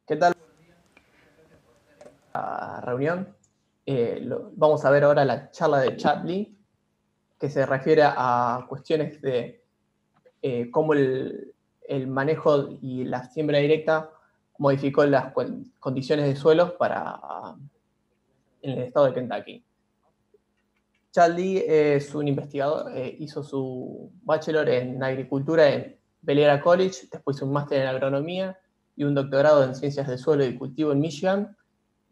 ¿Qué tal la reunión? Vamos a ver ahora la charla de Chadley, que se refiere a cuestiones de cómo el manejo y la siembra directa modificó las condiciones de suelos en el estado de Kentucky. Chadley es un investigador, hizo su bachelor en agricultura en Bel College, después un máster en agronomía y un doctorado en ciencias del suelo y cultivo en Michigan.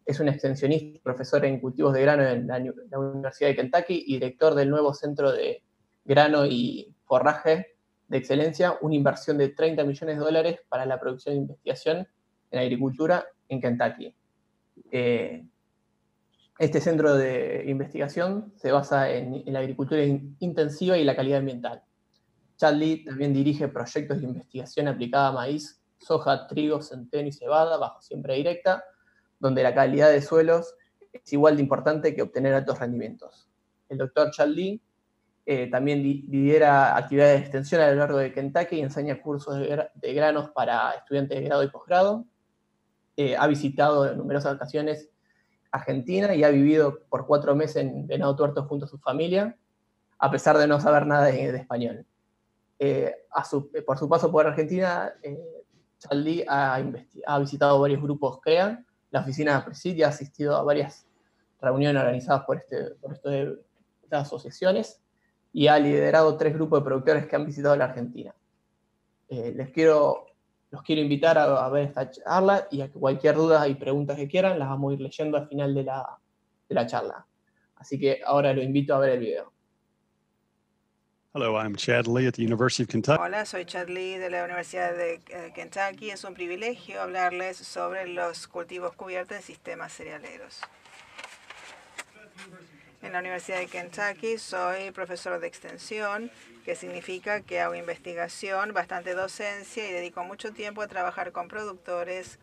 Es un extensionista y profesor en cultivos de grano en la Universidad de Kentucky y director del nuevo Centro de Grano y Forraje de Excelencia, una inversión de $30 millones para la producción de investigación en agricultura en Kentucky. Este centro de investigación se basa en la agricultura intensiva y la calidad ambiental. Chadley también dirige proyectos de investigación aplicada a maíz, soja, trigo, centeno y cebada bajo siembra directa, donde la calidad de suelos es igual de importante que obtener altos rendimientos. El doctor Chadley también lidera actividades de extensión a lo largo de Kentucky y enseña cursos de granos para estudiantes de grado y posgrado. Ha visitado en numerosas ocasiones Argentina y ha vivido por 4 meses en Venado Tuerto junto a su familia, a pesar de no saber nada de español. Por su paso por Argentina, Chadley ha visitado varios grupos CREA, la oficina de Presidio, ha asistido a varias reuniones organizadas por estas asociaciones y ha liderado 3 grupos de productores que han visitado la Argentina. Los quiero invitar a ver esta charla y a que cualquier duda y preguntas que quieran las vamos a ir leyendo al final de la charla. Así que ahora lo invito a ver el video. Hello, I'm Chad Lee at the University of Kentucky. Hola, soy Chad Lee de la Universidad de Kentucky. Es un privilegio hablarles sobre los cultivos cubiertos en sistemas cerealeros. En la Universidad de Kentucky soy profesor de extensión, que significa que hago investigación, bastante docencia y dedico mucho tiempo a trabajar con productores,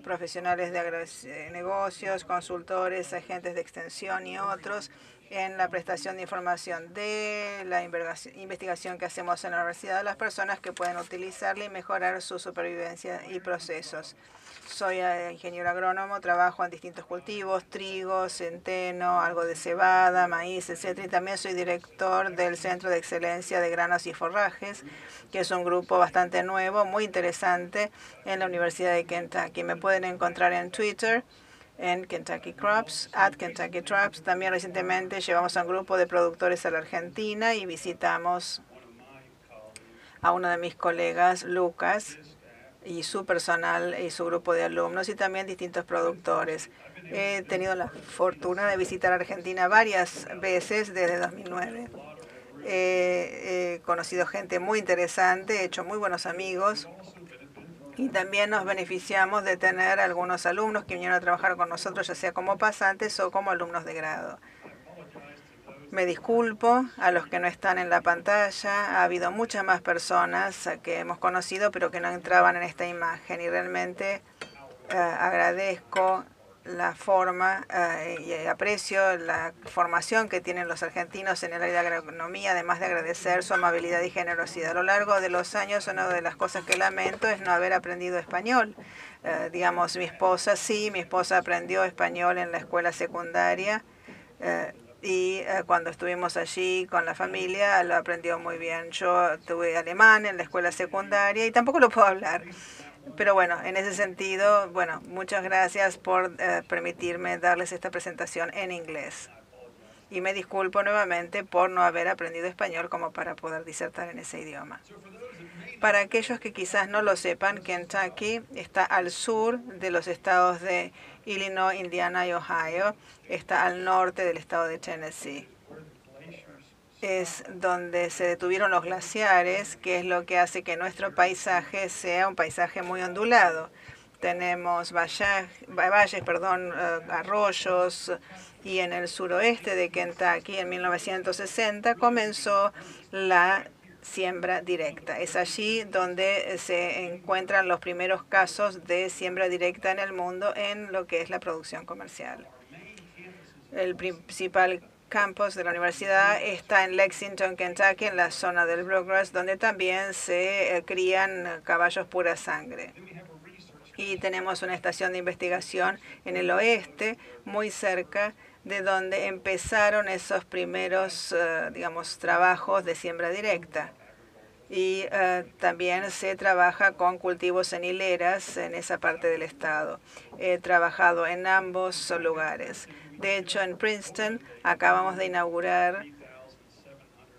profesionales de negocios, consultores, agentes de extensión y otros en la prestación de información de la investigación que hacemos en la universidad, las personas que pueden utilizarla y mejorar su supervivencia y procesos. Soy ingeniero agrónomo, trabajo en distintos cultivos, trigo, centeno, algo de cebada, maíz, etc. Y también soy director del Centro de Excelencia de Granos y Forrajes, que es un grupo bastante nuevo, muy interesante en la Universidad de Kentucky. Me pueden encontrar en Twitter, en Kentucky Crops, @Kentucky Crops. También recientemente llevamos a un grupo de productores a la Argentina y visitamos a uno de mis colegas, Lucas, y su personal y su grupo de alumnos y también distintos productores. He tenido la fortuna de visitar Argentina varias veces desde 2009. He conocido gente muy interesante, he hecho muy buenos amigos y también nos beneficiamos de tener algunos alumnos que vinieron a trabajar con nosotros, ya sea como pasantes o como alumnos de grado. Me disculpo a los que no están en la pantalla. Ha habido muchas más personas que hemos conocido, pero que no entraban en esta imagen. Y realmente agradezco la forma y aprecio la formación que tienen los argentinos en el área de agronomía, además de agradecer su amabilidad y generosidad. A lo largo de los años, una de las cosas que lamento es no haber aprendido español. Digamos, mi esposa aprendió español en la escuela secundaria. Y cuando estuvimos allí con la familia lo aprendió muy bien. Yo tuve alemán en la escuela secundaria y tampoco lo puedo hablar. Pero bueno, en ese sentido, bueno, muchas gracias por permitirme darles esta presentación en inglés. Y me disculpo nuevamente por no haber aprendido español como para poder disertar en ese idioma. Para aquellos que quizás no lo sepan, Kentucky está al sur de los estados de Illinois, Indiana y Ohio. Está al norte del estado de Tennessee. Es donde se detuvieron los glaciares, que es lo que hace que nuestro paisaje sea un paisaje muy ondulado. Tenemos arroyos, y en el suroeste de Kentucky, en 1960, comenzó la siembra directa. Es allí donde se encuentran los primeros casos de siembra directa en el mundo en lo que es la producción comercial. El principal campus de la universidad está en Lexington, Kentucky, en la zona del Bluegrass, donde también se crían caballos pura sangre. Y tenemos una estación de investigación en el oeste, muy cerca de donde empezaron esos primeros, digamos, trabajos de siembra directa. Y también se trabaja con cultivos en hileras en esa parte del estado. He trabajado en ambos lugares. De hecho, en Princeton acabamos de inaugurar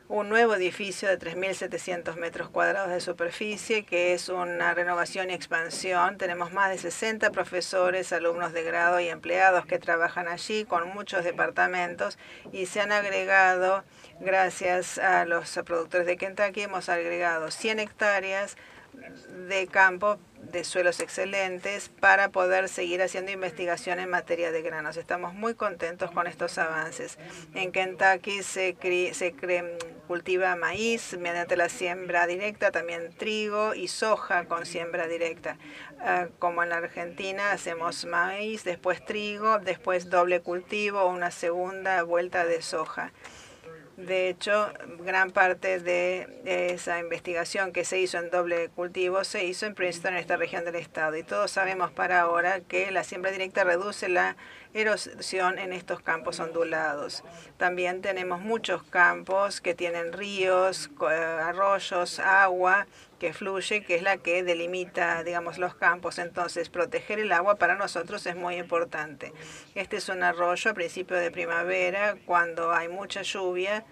un nuevo edificio de 3.700 metros cuadrados de superficie, que es una renovación y expansión. Tenemos más de 60 profesores, alumnos de grado y empleados que trabajan allí con muchos departamentos, y se han agregado, gracias a los productores de Kentucky, hemos agregado 100 hectáreas de campo de suelos excelentes para poder seguir haciendo investigación en materia de granos. Estamos muy contentos con estos avances. En Kentucky se cultiva maíz mediante la siembra directa, también trigo y soja con siembra directa. Como en la Argentina hacemos maíz, después trigo, después doble cultivo, una segunda vuelta de soja. De hecho, gran parte de esa investigación que se hizo en doble cultivo se hizo en Princeton, en esta región del estado. Y todos sabemos para ahora que la siembra directa reduce la erosión en estos campos ondulados. También tenemos muchos campos que tienen ríos, arroyos, agua que fluye, que es la que delimita, digamos, los campos. Entonces, proteger el agua para nosotros es muy importante. Este es un arroyo a principio de primavera, cuando hay mucha lluvia,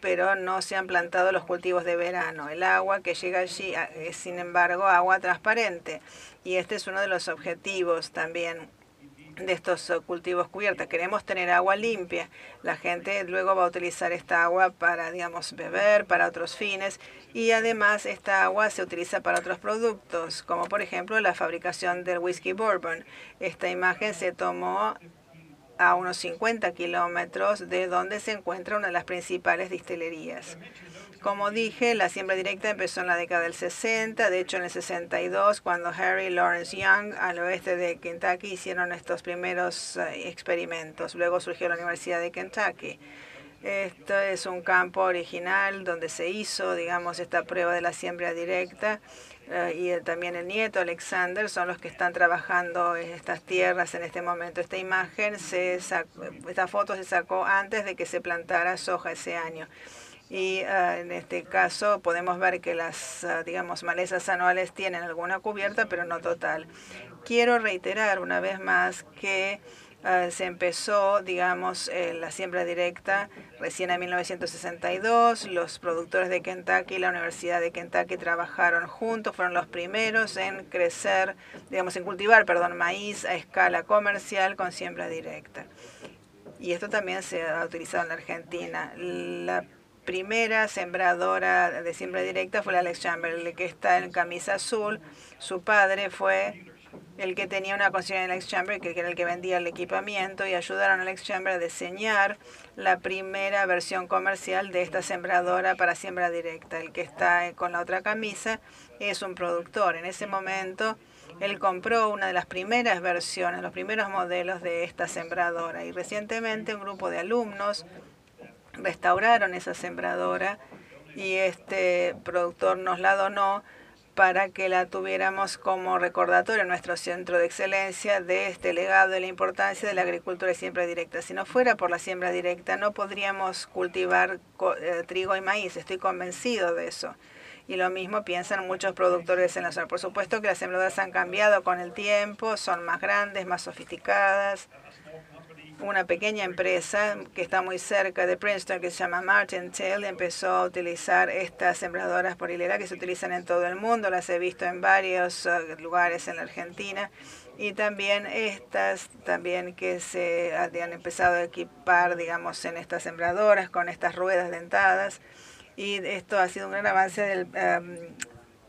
pero no se han plantado los cultivos de verano. El agua que llega allí es, sin embargo, agua transparente. Y este es uno de los objetivos también de estos cultivos cubiertos. Queremos tener agua limpia. La gente luego va a utilizar esta agua para, digamos, beber, para otros fines, y además esta agua se utiliza para otros productos, como por ejemplo la fabricación del whisky bourbon. Esta imagen se tomó a unos 50 kilómetros de donde se encuentra una de las principales destilerías. Como dije, la siembra directa empezó en la década del 60, de hecho en el 62, cuando Harry y Lawrence Young, al oeste de Kentucky, hicieron estos primeros experimentos. Luego surgió la Universidad de Kentucky. Esto es un campo original donde se hizo, digamos, esta prueba de la siembra directa. Y también el nieto, Alexander, son los que están trabajando en estas tierras en este momento. Esta imagen, esta foto se sacó antes de que se plantara soja ese año. Y en este caso podemos ver que las, digamos, malezas anuales tienen alguna cubierta, pero no total. Quiero reiterar una vez más que se empezó, digamos, la siembra directa recién en 1962. Los productores de Kentucky y la Universidad de Kentucky trabajaron juntos, fueron los primeros en crecer, digamos, en cultivar, maíz a escala comercial con siembra directa. Y esto también se ha utilizado en la Argentina. La primera sembradora de siembra directa fue la Alex Chamberlain, que está en camisa azul. Su padre fue el que tenía una concesión en Alex Chamberlain, que era el que vendía el equipamiento, y ayudaron a Alex Chamberlain a diseñar la primera versión comercial de esta sembradora para siembra directa. El que está con la otra camisa es un productor. En ese momento él compró una de las primeras versiones, los primeros modelos de esta sembradora, y recientemente un grupo de alumnos restauraron esa sembradora y este productor nos la donó para que la tuviéramos como recordatorio en nuestro centro de excelencia de este legado de la importancia de la agricultura de siembra directa. Si no fuera por la siembra directa, no podríamos cultivar trigo y maíz. Estoy convencido de eso. Y lo mismo piensan muchos productores en la zona. Por supuesto que las sembradoras han cambiado con el tiempo, son más grandes, más sofisticadas. Una pequeña empresa que está muy cerca de Princeton, que se llama Martindale, empezó a utilizar estas sembradoras por hilera que se utilizan en todo el mundo. Las he visto en varios lugares en la Argentina. Y también estas, también que se han empezado a equipar, digamos, en estas sembradoras con estas ruedas dentadas. Y esto ha sido un gran avance del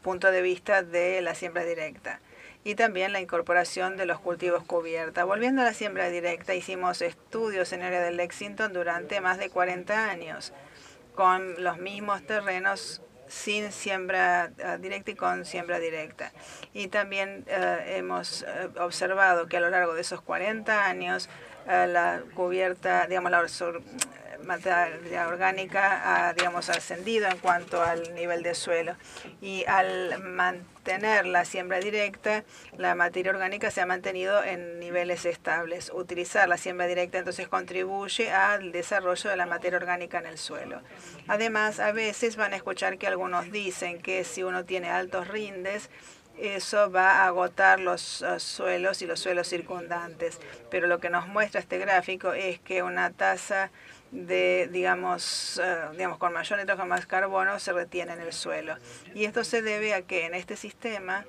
punto de vista de la siembra directa. Y también la incorporación de los cultivos cubierta. Volviendo a la siembra directa, hicimos estudios en el área de Lexington durante más de 40 años, con los mismos terrenos sin siembra directa y con siembra directa. Y también hemos observado que a lo largo de esos 40 años, la cubierta, digamos, materia orgánica ha, digamos, ascendido en cuanto al nivel de suelo. Y al mantener la siembra directa, la materia orgánica se ha mantenido en niveles estables. Utilizar la siembra directa entonces contribuye al desarrollo de la materia orgánica en el suelo. Además, a veces van a escuchar que algunos dicen que si uno tiene altos rindes, eso va a agotar los suelos y los suelos circundantes. Pero lo que nos muestra este gráfico es que una tasa de, digamos, con mayor nitrógeno más carbono se retiene en el suelo. Y esto se debe a que en este sistema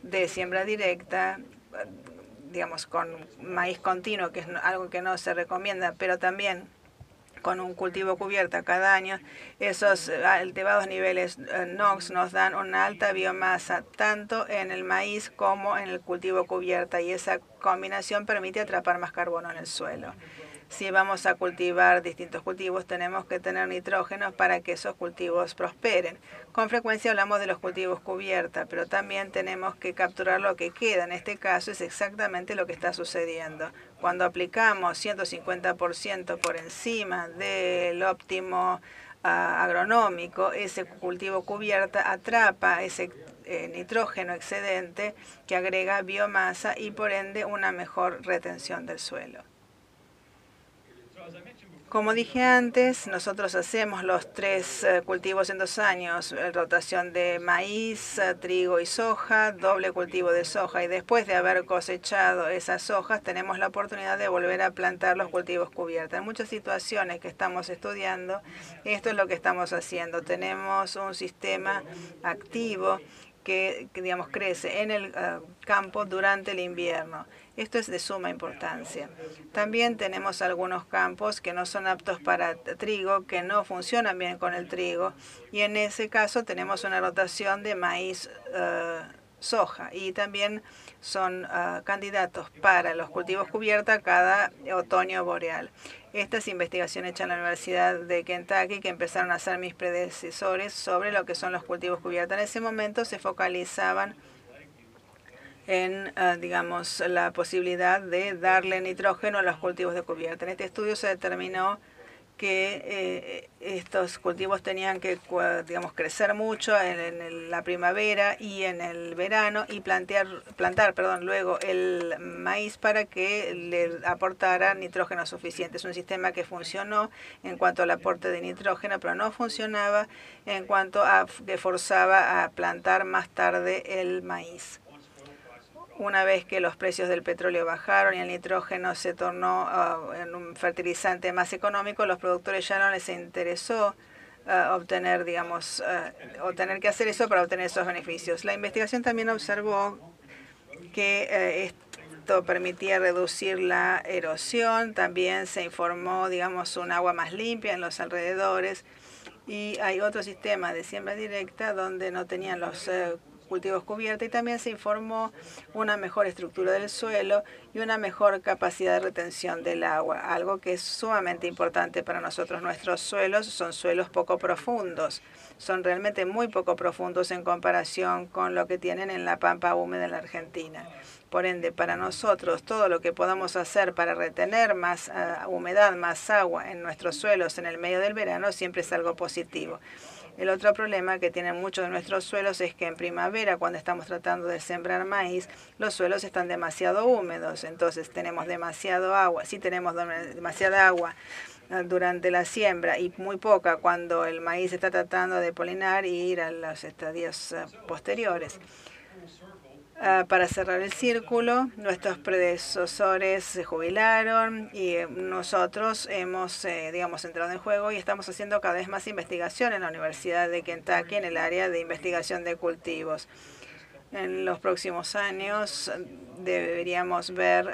de siembra directa, digamos, con maíz continuo, que es algo que no se recomienda, pero también con un cultivo cubierta cada año, esos elevados niveles NOx nos dan una alta biomasa tanto en el maíz como en el cultivo cubierta, y esa combinación permite atrapar más carbono en el suelo. Si vamos a cultivar distintos cultivos, tenemos que tener nitrógeno para que esos cultivos prosperen. Con frecuencia hablamos de los cultivos cubierta, pero también tenemos que capturar lo que queda. En este caso es exactamente lo que está sucediendo. Cuando aplicamos 150% por encima del óptimo agronómico, ese cultivo cubierta atrapa ese nitrógeno excedente que agrega biomasa y por ende una mejor retención del suelo. Como dije antes, nosotros hacemos los 3 cultivos en 2 años, rotación de maíz, trigo y soja, doble cultivo de soja, y después de haber cosechado esas hojas tenemos la oportunidad de volver a plantar los cultivos cubiertos. En muchas situaciones que estamos estudiando, esto es lo que estamos haciendo. Tenemos un sistema activo que digamos, crece en el campo durante el invierno. Esto es de suma importancia. También tenemos algunos campos que no son aptos para trigo, que no funcionan bien con el trigo, y en ese caso tenemos una rotación de maíz, soja, y también son candidatos para los cultivos cubierta cada otoño boreal. Esta es investigación hecha en la Universidad de Kentucky que empezaron a hacer mis predecesores sobre lo que son los cultivos cubierta. En ese momento se focalizaban en, digamos, la posibilidad de darle nitrógeno a los cultivos de cubierta. En este estudio se determinó que estos cultivos tenían que, digamos, crecer mucho en la primavera y en el verano y plantar, luego el maíz para que le aportara nitrógeno suficiente. Es un sistema que funcionó en cuanto al aporte de nitrógeno, pero no funcionaba en cuanto a que forzaba a plantar más tarde el maíz. Una vez que los precios del petróleo bajaron y el nitrógeno se tornó en un fertilizante más económico, los productores ya no les interesó obtener, digamos, o tener que hacer eso para obtener esos beneficios. La investigación también observó que esto permitía reducir la erosión. También se informó, digamos, un agua más limpia en los alrededores. Y hay otro sistema de siembra directa donde no tenían los cultivos cubiertos, y también se informó una mejor estructura del suelo y una mejor capacidad de retención del agua, algo que es sumamente importante para nosotros. Nuestros suelos son suelos poco profundos, son realmente muy poco profundos en comparación con lo que tienen en la pampa húmeda en la Argentina. Por ende, para nosotros, todo lo que podamos hacer para retener más humedad, más agua en nuestros suelos en el medio del verano siempre es algo positivo. El otro problema que tienen muchos de nuestros suelos es que en primavera, cuando estamos tratando de sembrar maíz, los suelos están demasiado húmedos. Entonces tenemos demasiado agua. Sí tenemos demasiada agua durante la siembra y muy poca cuando el maíz está tratando de polinar y ir a los estadios posteriores. Para cerrar el círculo, nuestros predecesores se jubilaron y nosotros hemos, digamos, entrado en juego y estamos haciendo cada vez más investigación en la Universidad de Kentucky en el área de investigación de cultivos. En los próximos años deberíamos ver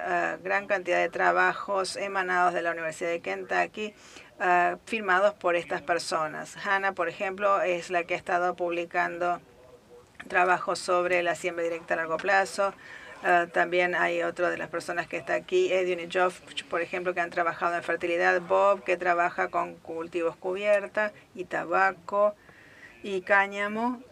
gran cantidad de trabajos emanados de la Universidad de Kentucky firmados por estas personas. Hannah, por ejemplo, es la que ha estado publicando trabajos sobre la siembra directa a largo plazo. También hay otra de las personas que está aquí, Edwin y Geoff, por ejemplo, que han trabajado en fertilidad. Bob, que trabaja con cultivos cubierta y tabaco y cáñamo,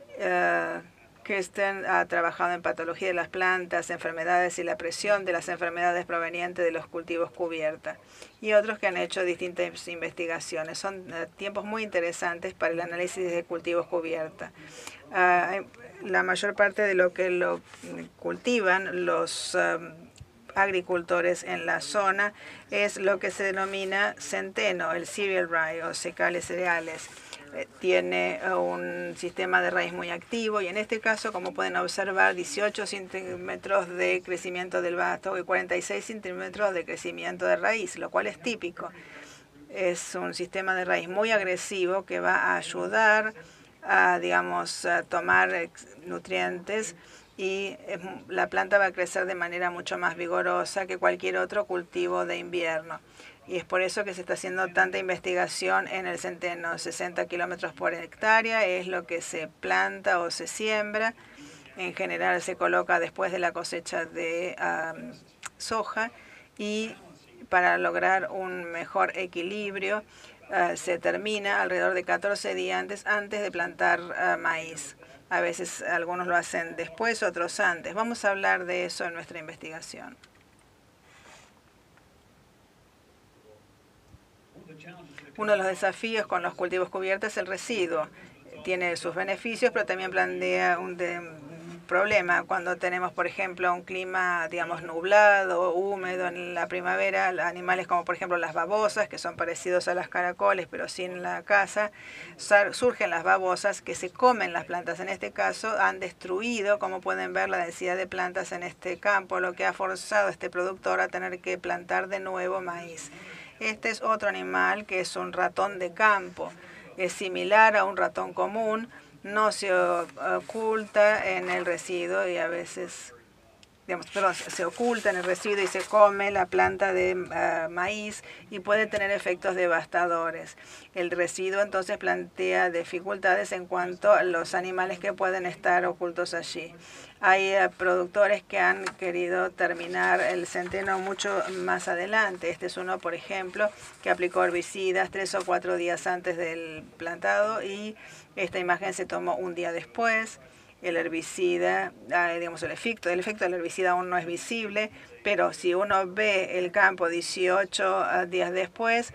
Kirsten ha trabajado en patología de las plantas, enfermedades y la presión de las enfermedades provenientes de los cultivos cubierta. Y otros que han hecho distintas investigaciones. Son tiempos muy interesantes para el análisis de cultivos cubierta. La mayor parte de lo que lo cultivan los agricultores en la zona es lo que se denomina centeno, el cereal rye o secales cereales. Tiene un sistema de raíz muy activo y en este caso, como pueden observar, 18 centímetros de crecimiento del vástago y 46 centímetros de crecimiento de raíz, lo cual es típico. Es un sistema de raíz muy agresivo que va a ayudar a, digamos, a tomar nutrientes y la planta va a crecer de manera mucho más vigorosa que cualquier otro cultivo de invierno. Y es por eso que se está haciendo tanta investigación en el centeno. 60 kilómetros por hectárea es lo que se planta o se siembra. En general se coloca después de la cosecha de soja y para lograr un mejor equilibrio se termina alrededor de 14 días antes de plantar maíz. A veces algunos lo hacen después, otros antes. Vamos a hablar de eso en nuestra investigación. Uno de los desafíos con los cultivos cubiertos es el residuo. Tiene sus beneficios, pero también plantea un problema cuando tenemos, por ejemplo, un clima, digamos, nublado, húmedo en la primavera. Animales como, por ejemplo, las babosas, que son parecidos a las caracoles, pero sin la caza, surgen las babosas que se comen las plantas. En este caso, han destruido, como pueden ver, la densidad de plantas en este campo, lo que ha forzado a este productor a tener que plantar de nuevo maíz. Este es otro animal que es un ratón de campo. Es similar a un ratón común, no se oculta en el residuo y a veces, digamos, perdón, se oculta en el residuo y se come la planta de maíz y puede tener efectos devastadores. El residuo entonces plantea dificultades en cuanto a los animales que pueden estar ocultos allí. Hay productores que han querido terminar el centeno mucho más adelante. Este es uno, por ejemplo, que aplicó herbicidas 3 o 4 días antes del plantado y esta imagen se tomó un día después. El herbicida, digamos, el efecto del herbicida aún no es visible, pero si uno ve el campo 18 días después,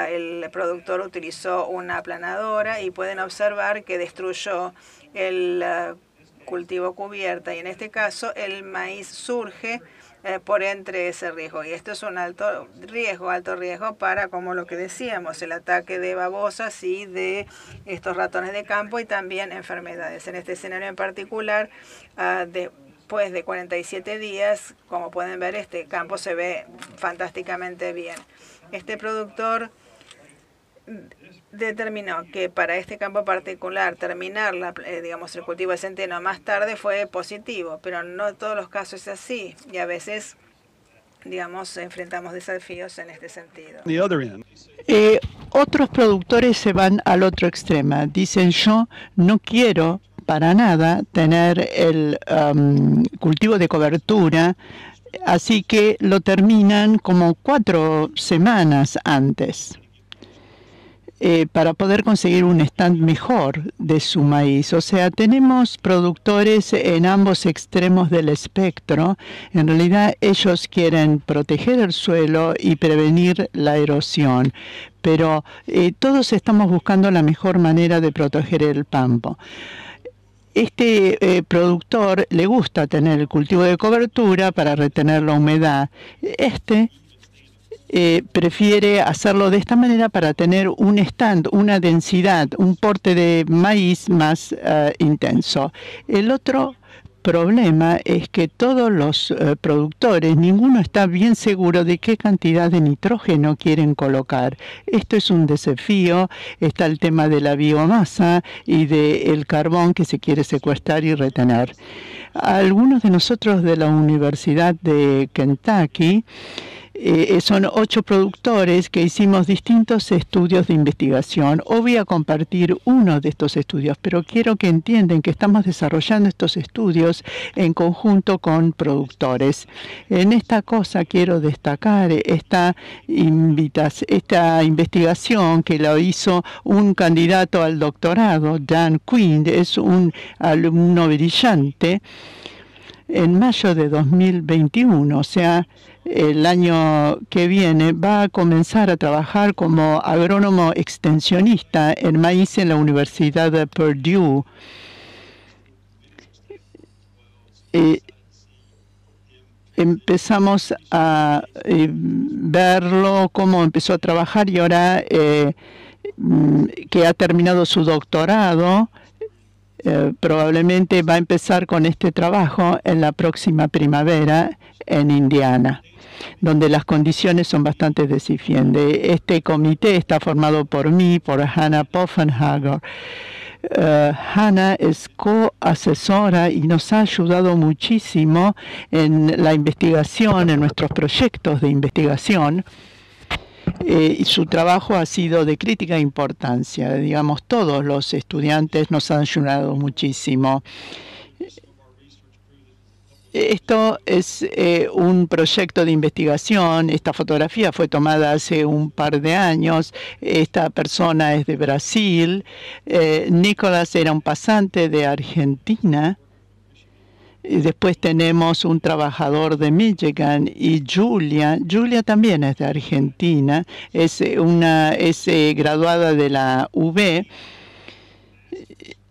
el productor utilizó una aplanadora y pueden observar que destruyó el cultivo cubierta y en este caso el maíz surge por entre ese riesgo. Y esto es un alto riesgo para, como lo que decíamos, el ataque de babosas y de estos ratones de campo y también enfermedades. En este escenario en particular, después de 47 días, como pueden ver, este campo se ve fantásticamente bien. Este productor determinó que para este campo particular terminar digamos, el cultivo de centeno más tarde fue positivo, pero no en todos los casos es así y a veces, digamos, enfrentamos desafíos en este sentido. Otros productores se van al otro extremo. Dicen, yo no quiero para nada tener el cultivo de cobertura, así que lo terminan como 4 semanas antes. Para poder conseguir un stand mejor de su maíz. O sea, tenemos productores en ambos extremos del espectro. En realidad, ellos quieren proteger el suelo y prevenir la erosión. Pero todos estamos buscando la mejor manera de proteger el campo. Este productor le gusta tener el cultivo de cobertura para retener la humedad. Prefiere hacerlo de esta manera para tener un stand, una densidad, un porte de maíz más intenso. El otro problema es que todos los productores, ninguno está bien seguro de qué cantidad de nitrógeno quieren colocar. Esto es un desafío. Está el tema de la biomasa y del carbón que se quiere secuestrar y retener. Algunos de nosotros de la Universidad de Kentucky Son 8 productores que hicimos distintos estudios de investigación. Hoy voy a compartir uno de estos estudios, pero quiero que entiendan que estamos desarrollando estos estudios en conjunto con productores. En esta cosa quiero destacar esta investigación que lo hizo un candidato al doctorado, Dan Quinn, es un alumno brillante, en mayo de 2021, o sea, el año que viene, va a comenzar a trabajar como agrónomo extensionista en maíz en la Universidad de Purdue. Empezamos a verlo cómo empezó a trabajar y ahora que ha terminado su doctorado, probablemente va a empezar con este trabajo en la próxima primavera en Indiana, donde las condiciones son bastante desafiantes. Este comité está formado por mí, por Hannah Poffenhager. Hannah es coasesora y nos ha ayudado muchísimo en la investigación, en nuestros proyectos de investigación. Y su trabajo ha sido de crítica importancia. Digamos, todos los estudiantes nos han ayudado muchísimo. Esto es un proyecto de investigación. Esta fotografía fue tomada hace un par de años. Esta persona es de Brasil. Nicolás era un pasante de Argentina. Y después tenemos un trabajador de Michigan y Julia también es de Argentina, es graduada de la UB.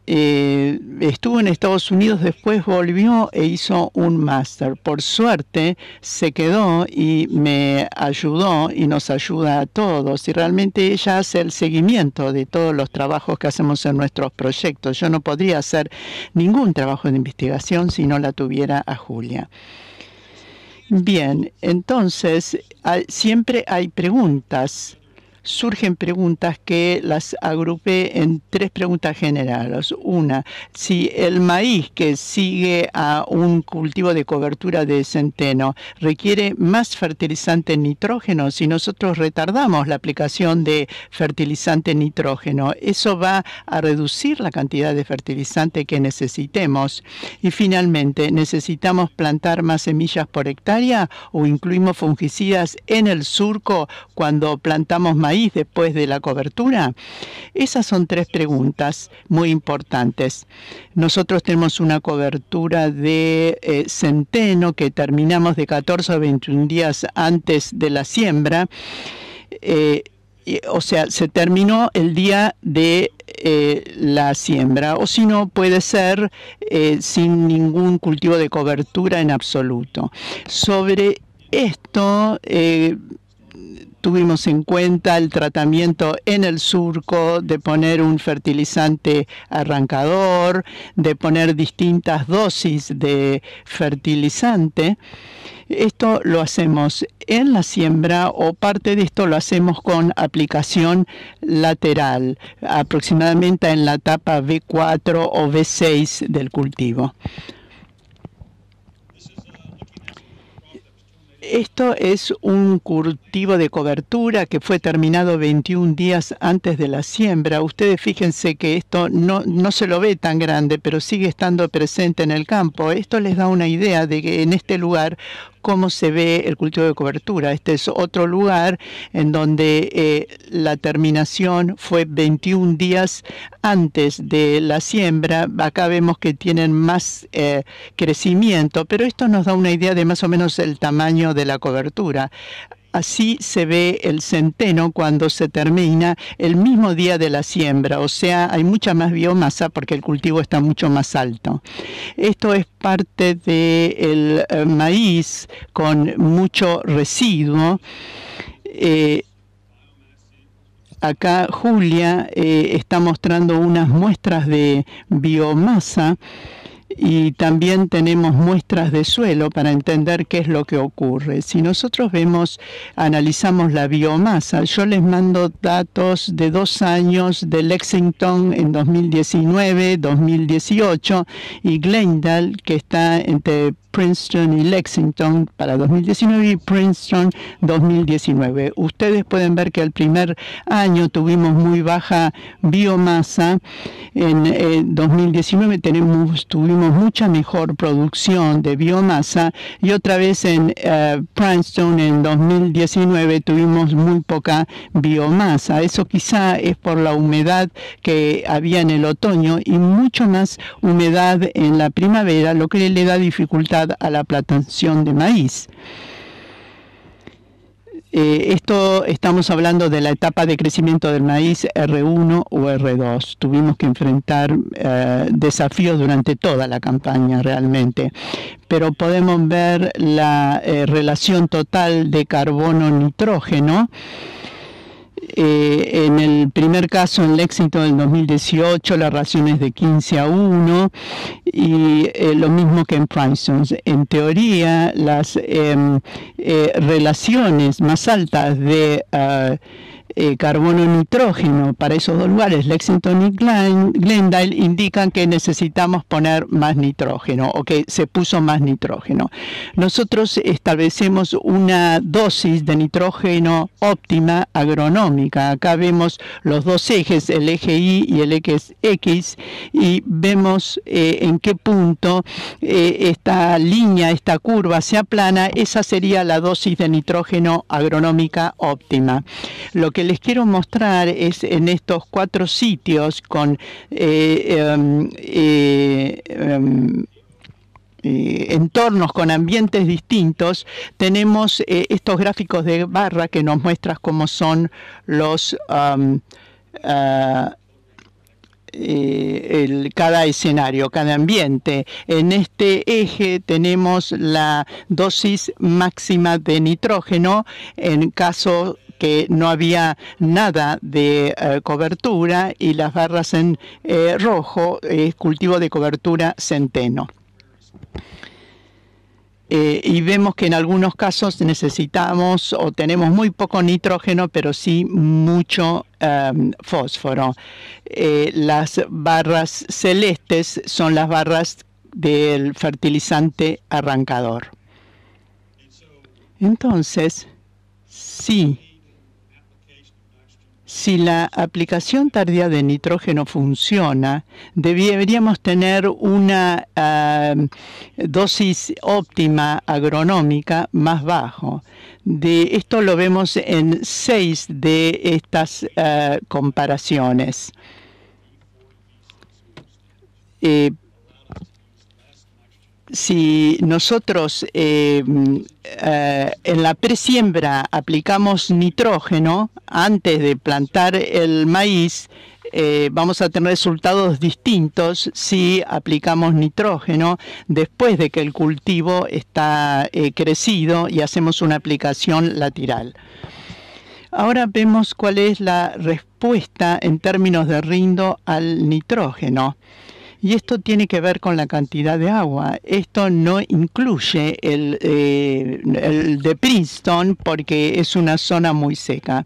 Estuvo en Estados Unidos, después volvió e hizo un máster. Por suerte se quedó y me ayudó y nos ayuda a todos. Y realmente ella hace el seguimiento de todos los trabajos que hacemos en nuestros proyectos. Yo no podría hacer ningún trabajo de investigación si no la tuviera a Julia. Bien, entonces siempre hay preguntas. Surgen preguntas que las agrupé en 3 preguntas generales. Una, si el maíz que sigue a un cultivo de cobertura de centeno requiere más fertilizante nitrógeno, si nosotros retardamos la aplicación de fertilizante nitrógeno, ¿eso va a reducir la cantidad de fertilizante que necesitemos? Y finalmente, ¿necesitamos plantar más semillas por hectárea o incluimos fungicidas en el surco cuando plantamos maíz después de la cobertura? Esas son 3 preguntas muy importantes. Nosotros tenemos una cobertura de centeno que terminamos de 14 a 21 días antes de la siembra. O sea, se terminó el día de la siembra, o si no, puede ser sin ningún cultivo de cobertura en absoluto. Sobre esto, tuvimos en cuenta el tratamiento en el surco, de poner un fertilizante arrancador, de poner distintas dosis de fertilizante. Esto lo hacemos en la siembra o parte de esto lo hacemos con aplicación lateral, aproximadamente en la etapa V4 o V6 del cultivo. Esto es un cultivo de cobertura que fue terminado 21 días antes de la siembra. Ustedes fíjense que esto no se lo ve tan grande, pero sigue estando presente en el campo. Esto les da una idea de que en este lugar cómo se ve el cultivo de cobertura. Este es otro lugar en donde la terminación fue 21 días antes de la siembra. Acá vemos que tienen más crecimiento, pero esto nos da una idea de más o menos el tamaño de la cobertura. Así se ve el centeno cuando se termina el mismo día de la siembra, o sea, hay mucha más biomasa porque el cultivo está mucho más alto. Esto es parte del maíz con mucho residuo. Acá Julia está mostrando unas muestras de biomasa. Y también tenemos muestras de suelo para entender qué es lo que ocurre. Si nosotros analizamos la biomasa, yo les mando datos de 2 años de Lexington en 2019, 2018 y Glendale, que está entre Princeton y Lexington para 2019 y Princeton 2019. Ustedes pueden ver que el primer año tuvimos muy baja biomasa. En 2019 tuvimos mucha mejor producción de biomasa, y otra vez en Princeton en 2019 tuvimos muy poca biomasa. Eso quizá es por la humedad que había en el otoño y mucho más humedad en la primavera, lo que le da dificultad a la plantación de maíz. Esto estamos hablando de la etapa de crecimiento del maíz R1 o R2. Tuvimos que enfrentar desafíos durante toda la campaña realmente, pero podemos ver la relación total de carbono-nitrógeno. En el primer caso en Lexington en 2018 la relación es de 15:1 y lo mismo que en Princeton. En teoría las relaciones más altas de carbono-nitrógeno para esos dos lugares, Lexington y Glendale, indican que necesitamos poner más nitrógeno o que se puso más nitrógeno. Nosotros establecemos una dosis de nitrógeno óptima agronómica. Acá vemos los dos ejes, el eje Y y el eje X, y vemos en qué punto esta línea, esta curva se aplana. Esa sería la dosis de nitrógeno agronómica óptima. Lo que les quiero mostrar es en estos 4 sitios con entornos con ambientes distintos, tenemos estos gráficos de barra que nos muestran cómo son los cada escenario, cada ambiente. En este eje tenemos la dosis máxima de nitrógeno en caso que no había nada de cobertura, y las barras en rojo es cultivo de cobertura centeno. Y vemos que en algunos casos necesitamos o tenemos muy poco nitrógeno, pero sí mucho fósforo. Las barras celestes son las barras del fertilizante arrancador. Entonces, si la aplicación tardía de nitrógeno funciona, deberíamos tener una dosis óptima agronómica más bajo. Esto lo vemos en 6 de estas comparaciones. Si nosotros en la presiembra aplicamos nitrógeno antes de plantar el maíz, vamos a tener resultados distintos si aplicamos nitrógeno después de que el cultivo está crecido y hacemos una aplicación lateral. Ahora vemos cuál es la respuesta en términos de rindo al nitrógeno. Y esto tiene que ver con la cantidad de agua. Esto no incluye el de Princeton porque es una zona muy seca.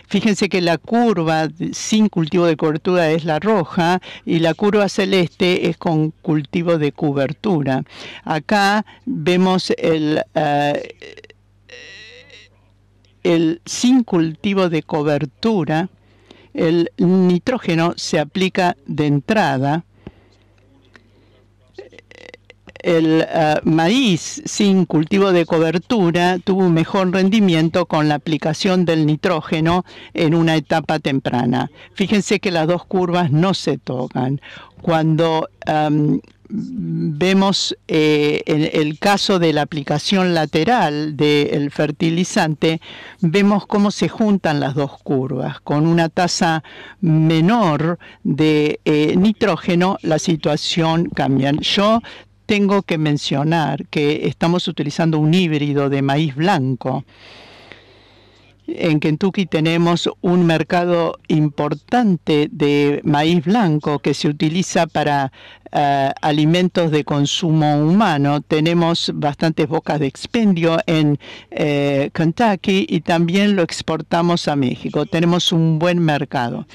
Fíjense que la curva sin cultivo de cobertura es la roja y la curva celeste es con cultivo de cobertura. Acá vemos el sin cultivo de cobertura. El nitrógeno se aplica de entrada. El maíz sin cultivo de cobertura tuvo un mejor rendimiento con la aplicación del nitrógeno en una etapa temprana. Fíjense que las dos curvas no se tocan. Cuando vemos el caso de la aplicación lateral del fertilizante, vemos cómo se juntan las dos curvas. Con una tasa menor de nitrógeno, la situación cambia. Yo tengo que mencionar que estamos utilizando un híbrido de maíz blanco. En Kentucky tenemos un mercado importante de maíz blanco que se utiliza para alimentos de consumo humano. Tenemos bastantes bocas de expendio en Kentucky y también lo exportamos a México. Tenemos un buen mercado.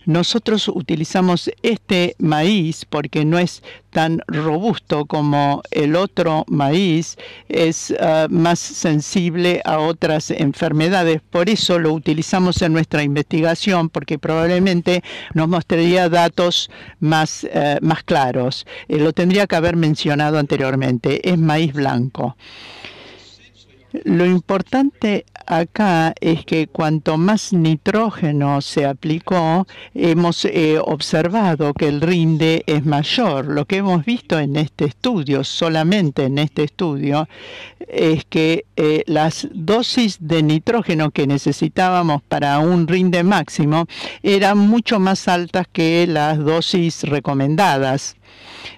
Nosotros utilizamos este maíz porque no es tan robusto como el otro maíz, es más sensible a otras enfermedades. Por eso lo utilizamos en nuestra investigación, porque probablemente nos mostraría datos más claros. Lo tendría que haber mencionado anteriormente. Es maíz blanco. Lo importante acá es que cuanto más nitrógeno se aplicó, hemos observado que el rinde es mayor. Lo que hemos visto en este estudio, solamente en este estudio, es que las dosis de nitrógeno que necesitábamos para un rinde máximo eran mucho más altas que las dosis recomendadas,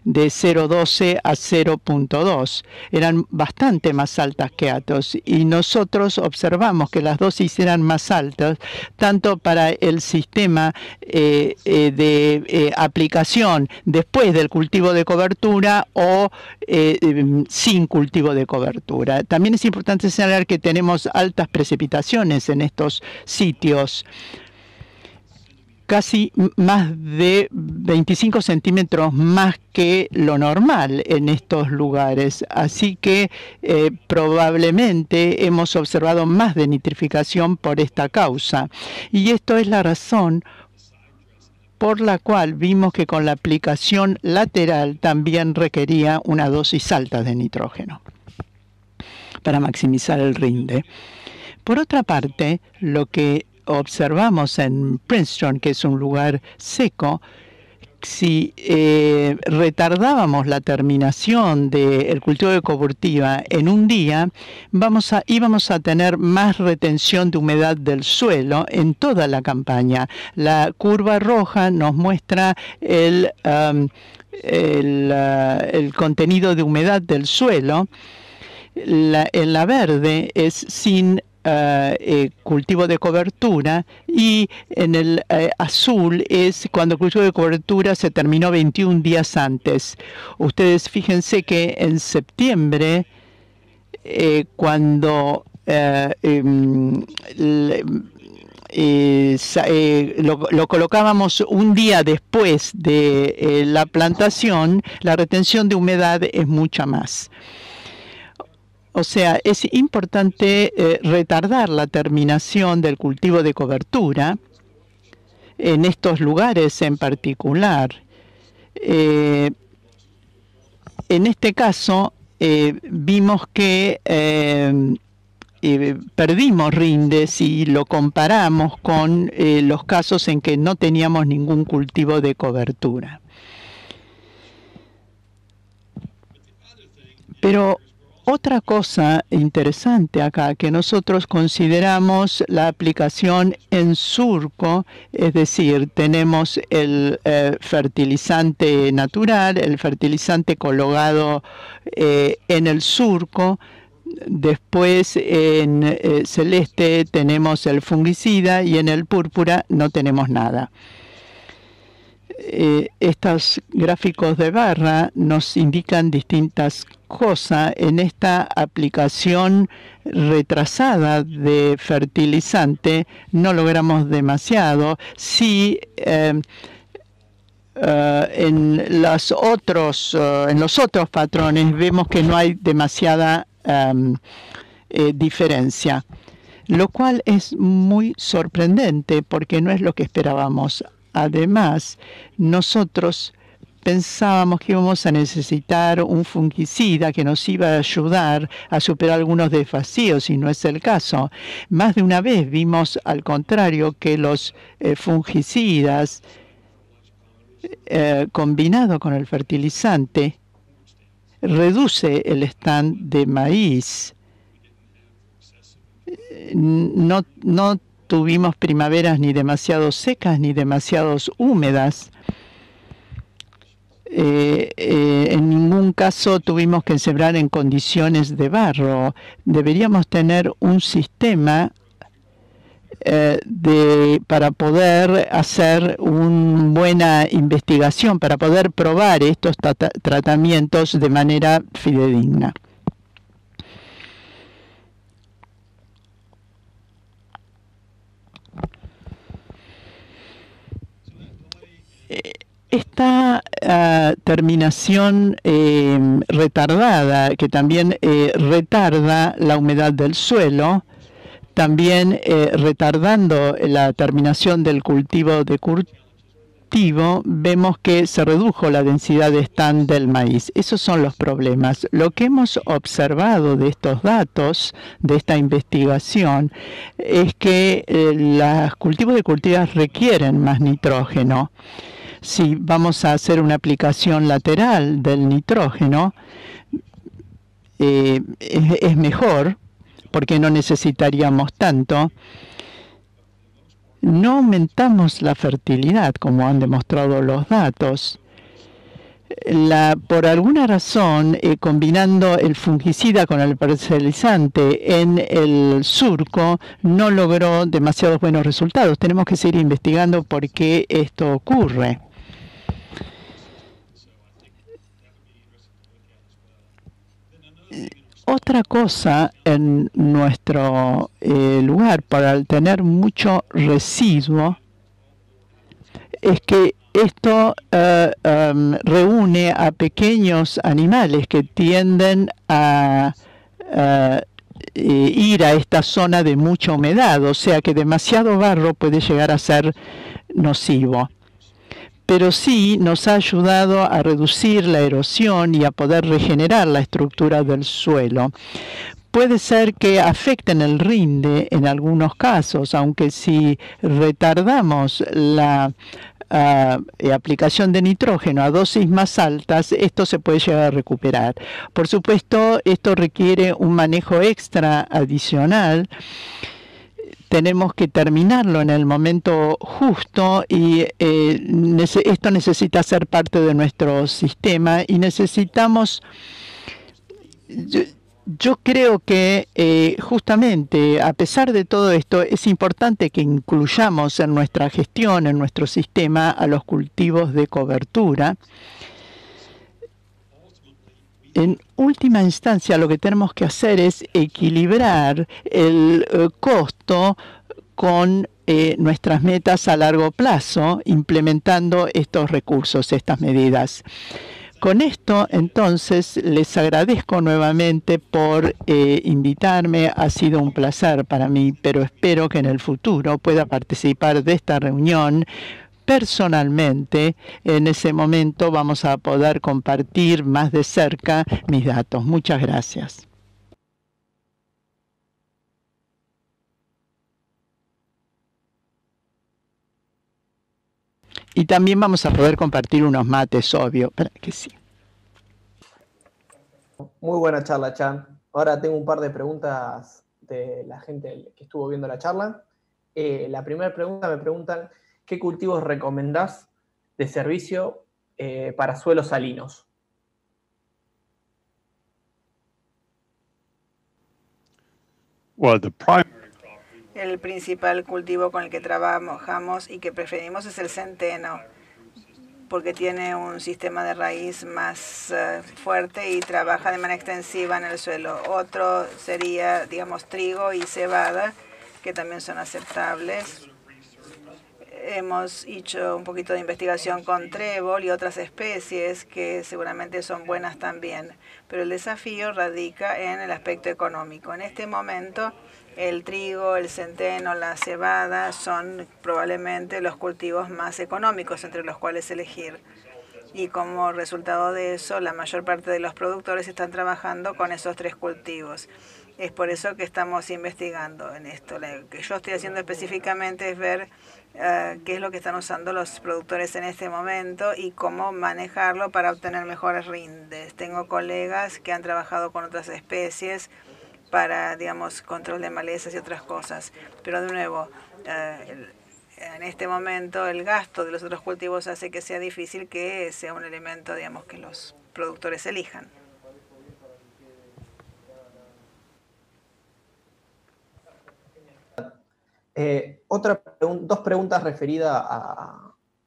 de 0,12 a 0,2. Eran bastante más altas que Atos, y nosotros observamos que las dosis eran más altas tanto para el sistema de aplicación después del cultivo de cobertura o sin cultivo de cobertura. También es importante señalar que tenemos altas precipitaciones en estos sitios, casi más de 25 centímetros más que lo normal en estos lugares. Así que probablemente hemos observado más de nitrificación por esta causa. Y esto es la razón por la cual vimos que con la aplicación lateral también requería una dosis alta de nitrógeno para maximizar el rinde. Por otra parte, lo que observamos en Princeton, que es un lugar seco, si retardábamos la terminación del cultivo de cobertura en un día, íbamos a tener más retención de humedad del suelo en toda la campaña. La curva roja nos muestra el contenido de humedad del suelo. En la verde es sin cultivo de cobertura, y en el azul es cuando el cultivo de cobertura se terminó 21 días antes. Ustedes fíjense que en septiembre, cuando lo colocábamos un día después de la plantación, la retención de humedad es mucha más. O sea, es importante retardar la terminación del cultivo de cobertura en estos lugares en particular. En este caso, vimos que perdimos rinde si lo comparamos con los casos en que no teníamos ningún cultivo de cobertura. Pero otra cosa interesante acá, que nosotros consideramos la aplicación en surco, es decir, tenemos el fertilizante natural, el fertilizante colocado en el surco. Después en celeste tenemos el fungicida y en el púrpura no tenemos nada. Estos gráficos de barra nos indican distintas cosas. En esta aplicación retrasada de fertilizante no logramos demasiado. Sí, en los otros patrones vemos que no hay demasiada diferencia, lo cual es muy sorprendente porque no es lo que esperábamos. Además, nosotros pensábamos que íbamos a necesitar un fungicida que nos iba a ayudar a superar algunos desafíos, y no es el caso. Más de una vez vimos, al contrario, que los fungicidas combinado con el fertilizante reduce el stand de maíz. No tuvimos primaveras ni demasiado secas ni demasiado húmedas. En ningún caso tuvimos que sembrar en condiciones de barro. Deberíamos tener un sistema para poder hacer una buena investigación, para poder probar estos tratamientos de manera fidedigna. Esta terminación retardada, que también retarda la humedad del suelo, también retardando la terminación del cultivo de cultivo, vemos que se redujo la densidad de stand del maíz. Esos son los problemas. Lo que hemos observado de estos datos, de esta investigación, es que los cultivos de cultivos requieren más nitrógeno. Si vamos a hacer una aplicación lateral del nitrógeno, es mejor, porque no necesitaríamos tanto. No aumentamos la fertilidad, como han demostrado los datos. Por alguna razón, combinando el fungicida con el parcializante en el surco, no logró demasiados buenos resultados. Tenemos que seguir investigando por qué esto ocurre. Otra cosa en nuestro lugar, para tener mucho residuo, es que esto reúne a pequeños animales que tienden a ir a esta zona de mucha humedad, o sea que demasiado barro puede llegar a ser nocivo. Pero sí nos ha ayudado a reducir la erosión y a poder regenerar la estructura del suelo. Puede ser que afecten el rinde en algunos casos, aunque si retardamos la aplicación de nitrógeno a dosis más altas, esto se puede llegar a recuperar. Por supuesto, esto requiere un manejo extra adicional. Tenemos que terminarlo en el momento justo y esto necesita ser parte de nuestro sistema y necesitamos... Yo creo que justamente a pesar de todo esto es importante que incluyamos en nuestra gestión, en nuestro sistema, a los cultivos de cobertura. En última instancia, lo que tenemos que hacer es equilibrar el costo con nuestras metas a largo plazo, implementando estos recursos, estas medidas. Con esto, entonces, les agradezco nuevamente por invitarme. Ha sido un placer para mí, pero espero que en el futuro pueda participar de esta reunión personalmente. En ese momento vamos a poder compartir más de cerca mis datos. Muchas gracias. Y también vamos a poder compartir unos mates, obvio, para que sí. Muy buena charla, Chan. Ahora tengo un par de preguntas de la gente que estuvo viendo la charla. La primera pregunta me preguntan, ¿qué cultivos recomendás de servicio para suelos salinos? Well, El principal cultivo con el que trabajamos y que preferimos es el centeno, porque tiene un sistema de raíz más fuerte y trabaja de manera extensiva en el suelo. Otro sería, digamos, trigo y cebada, que también son aceptables. Hemos hecho un poquito de investigación con trébol y otras especies que seguramente son buenas también, pero el desafío radica en el aspecto económico. En este momento, el trigo, el centeno, la cebada son probablemente los cultivos más económicos entre los cuales elegir. Y como resultado de eso, la mayor parte de los productores están trabajando con esos tres cultivos. Es por eso que estamos investigando en esto. Lo que yo estoy haciendo específicamente es ver qué es lo que están usando los productores en este momento y cómo manejarlo para obtener mejores rindes. Tengo colegas que han trabajado con otras especies para, digamos, control de malezas y otras cosas. Pero de nuevo, en este momento el gasto de los otros cultivos hace que sea difícil que sea un elemento, digamos, que los productores elijan. Dos preguntas referidas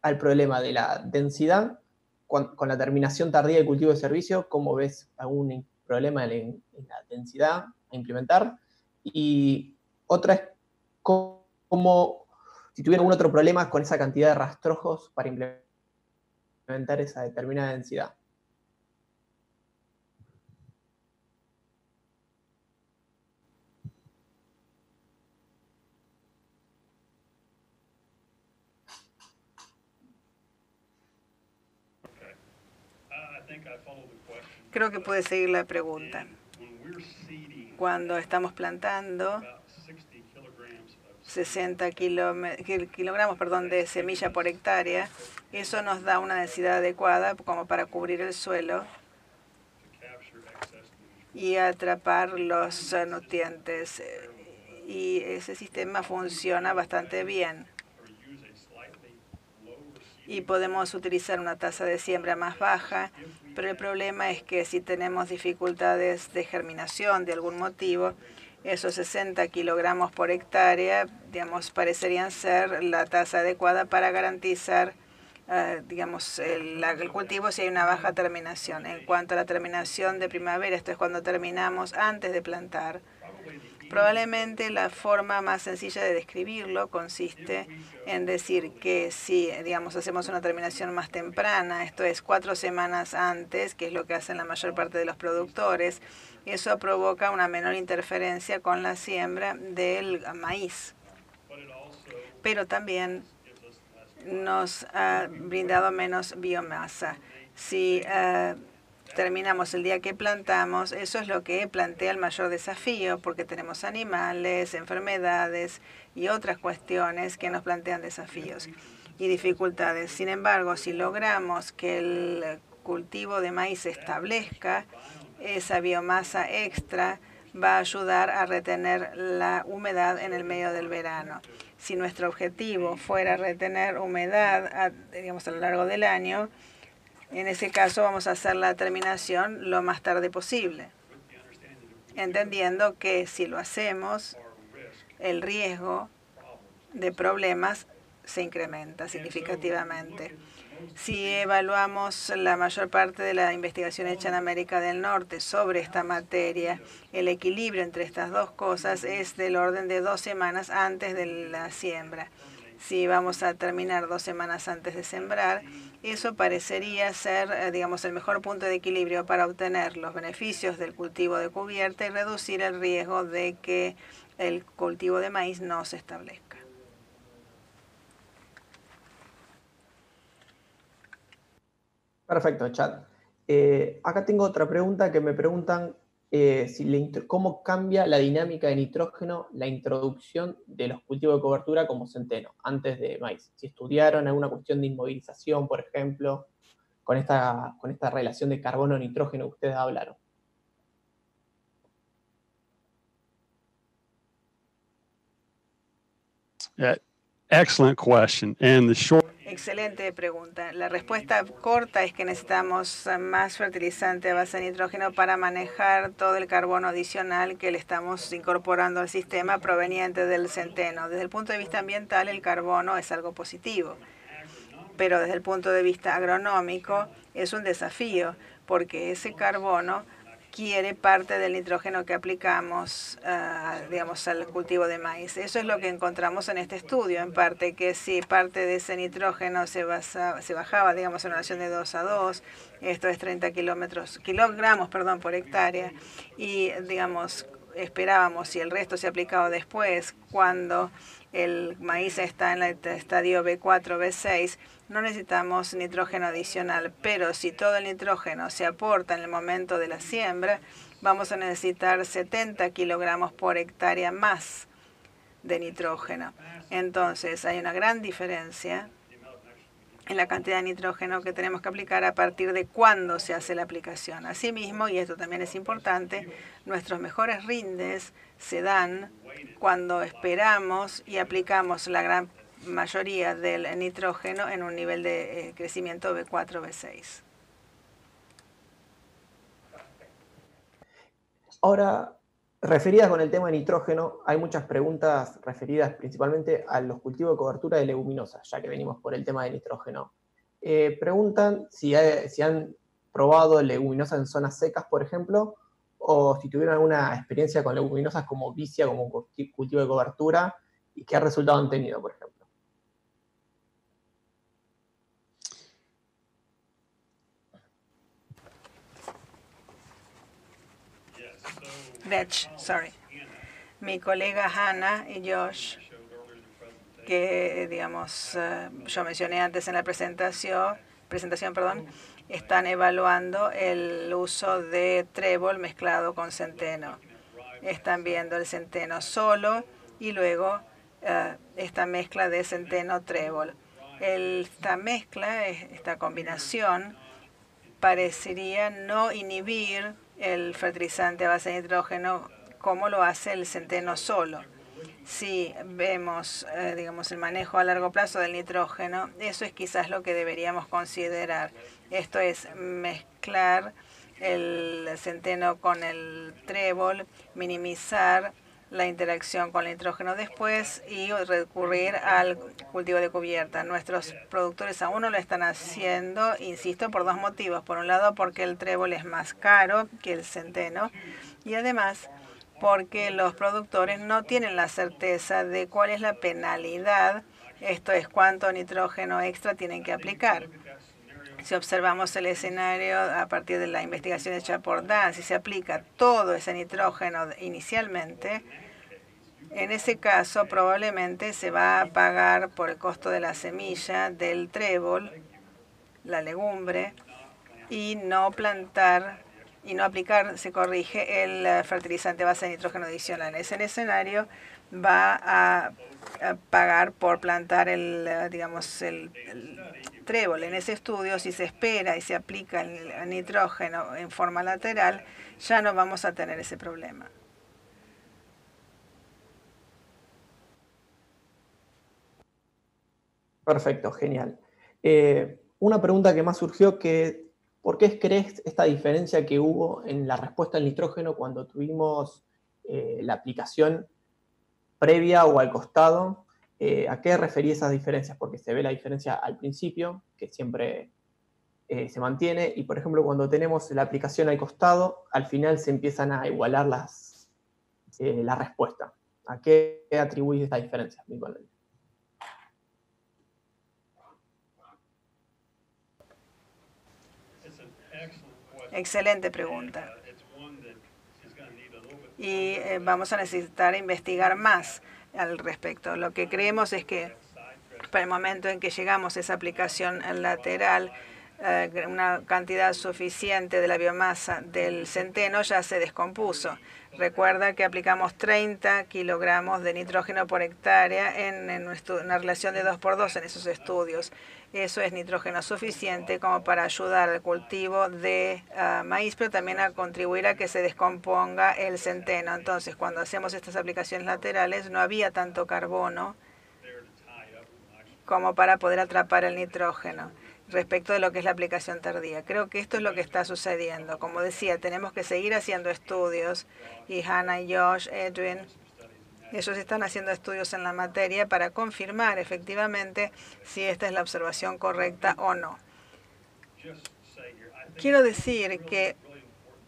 al problema de la densidad con la terminación tardía del cultivo de servicio. ¿Cómo ves algún problema en la densidad a implementar? Y otra es si tuviera algún otro problema con esa cantidad de rastrojos para implementar esa determinada densidad. Creo que puede seguir la pregunta. Cuando estamos plantando 60 kilogramos de semilla por hectárea, eso nos da una densidad adecuada como para cubrir el suelo y atrapar los nutrientes. Y ese sistema funciona bastante bien. Y podemos utilizar una tasa de siembra más baja, pero el problema es que si tenemos dificultades de germinación de algún motivo, esos 60 kilogramos por hectárea, digamos, parecerían ser la tasa adecuada para garantizar, el cultivo si hay una baja terminación. En cuanto a la terminación de primavera, esto es cuando terminamos antes de plantar. Probablemente la forma más sencilla de describirlo consiste en decir que si, hacemos una terminación más temprana, esto es 4 semanas antes, que es lo que hacen la mayor parte de los productores, eso provoca una menor interferencia con la siembra del maíz. Pero también nos ha brindado menos biomasa. Si terminamos el día que plantamos, eso es lo que plantea el mayor desafío, porque tenemos animales, enfermedades y otras cuestiones que nos plantean desafíos y dificultades. Sin embargo, si logramos que el cultivo de maíz se establezca, esa biomasa extra va a ayudar a retener la humedad en el medio del verano. Si nuestro objetivo fuera retener humedad a lo largo del año, en ese caso vamos a hacer la terminación lo más tarde posible, entendiendo que si lo hacemos, el riesgo de problemas se incrementa significativamente. Si evaluamos la mayor parte de la investigación hecha en América del Norte sobre esta materia, el equilibrio entre estas dos cosas es del orden de 2 semanas antes de la siembra. Si vamos a terminar 2 semanas antes de sembrar, eso parecería ser, el mejor punto de equilibrio para obtener los beneficios del cultivo de cubierta y reducir el riesgo de que el cultivo de maíz no se establezca. Perfecto, Chad. Acá tengo otra pregunta que me preguntan cómo cambia la dinámica de nitrógeno la introducción de los cultivos de cobertura como centeno antes de maíz. Si estudiaron alguna cuestión de inmovilización, por ejemplo, con esta relación de carbono-nitrógeno que ustedes hablaron. Excellent question. And the short Excelente pregunta. La respuesta corta es que necesitamos más fertilizante a base de nitrógeno para manejar todo el carbono adicional que le estamos incorporando al sistema proveniente del centeno. Desde el punto de vista ambiental, el carbono es algo positivo, pero desde el punto de vista agronómico es un desafío, porque ese carbono quiere parte del nitrógeno que aplicamos, al cultivo de maíz. Eso es lo que encontramos en este estudio, en parte, que si parte de ese nitrógeno se bajaba, en una relación de 2:2, esto es 30 kilogramos por hectárea, y, esperábamos, si el resto se aplicaba después, cuando el maíz está en el estadio B4, B6, no necesitamos nitrógeno adicional, pero si todo el nitrógeno se aporta en el momento de la siembra, vamos a necesitar 70 kilogramos por hectárea más de nitrógeno. Entonces, hay una gran diferencia en la cantidad de nitrógeno que tenemos que aplicar a partir de cuándo se hace la aplicación. Asimismo, y esto también es importante, nuestros mejores rindes se dan cuando esperamos y aplicamos la gran mayoría del nitrógeno en un nivel de crecimiento B4, B6. Ahora, Referidas con el tema de nitrógeno, hay muchas preguntas referidas principalmente a los cultivos de cobertura de leguminosas, ya que venimos por el tema de nitrógeno. Preguntan si han probado leguminosas en zonas secas, por ejemplo, o si tuvieron alguna experiencia con leguminosas como vicia, como cultivo de cobertura, y qué resultado han tenido, por ejemplo. Mi colega Hannah y Josh, que digamos yo mencioné antes en la presentación, están evaluando el uso de trébol mezclado con centeno. Están viendo el centeno solo y luego esta mezcla de centeno-trébol. Esta combinación parecería no inhibir el fertilizante a base de nitrógeno como lo hace el centeno solo. Si vemos, digamos, el manejo a largo plazo del nitrógeno, eso es quizás lo que deberíamos considerar. Esto es mezclar el centeno con el trébol, minimizar la interacción con el nitrógeno después y recurrir al cultivo de cubierta. Nuestros productores aún no lo están haciendo, insisto, por dos motivos. Por un lado, porque el trébol es más caro que el centeno y además porque los productores no tienen la certeza de cuál es la penalidad, esto es cuánto nitrógeno extra tienen que aplicar. Si observamos el escenario a partir de la investigación hecha por Dan, si se aplica todo ese nitrógeno inicialmente, en ese caso probablemente se va a pagar por el costo de la semilla, del trébol, la legumbre, y no plantar y no aplicar, se corrige, el fertilizante a base de nitrógeno adicional. En ese escenario va a pagar por plantar el trébol. En ese estudio, si se espera y se aplica el nitrógeno en forma lateral, ya no vamos a tener ese problema. Perfecto, genial. Una pregunta que más surgió que ¿por qué crees esta diferencia que hubo en la respuesta al nitrógeno cuando tuvimos la aplicación previa o al costado? ¿A qué refería esas diferencias? Porque se ve la diferencia al principio, que siempre se mantiene, y por ejemplo cuando tenemos la aplicación al costado, al final se empiezan a igualar la respuesta. ¿A qué atribuís esta diferencia principalmente? Excelente pregunta. Y vamos a necesitar investigar más al respecto. Lo que creemos es que para el momento en que llegamos a esa aplicación lateral, una cantidad suficiente de la biomasa del centeno ya se descompuso. Recuerda que aplicamos 30 kilogramos de nitrógeno por hectárea en una relación de 2:2 en esos estudios. Eso es nitrógeno suficiente como para ayudar al cultivo de maíz, pero también a contribuir a que se descomponga el centeno. Entonces, cuando hacemos estas aplicaciones laterales, no había tanto carbono como para poder atrapar el nitrógeno respecto de lo que es la aplicación tardía. Creo que esto es lo que está sucediendo. Como decía, tenemos que seguir haciendo estudios y Hannah, Josh, Edwin, ellos están haciendo estudios en la materia para confirmar efectivamente si esta es la observación correcta o no. Quiero decir que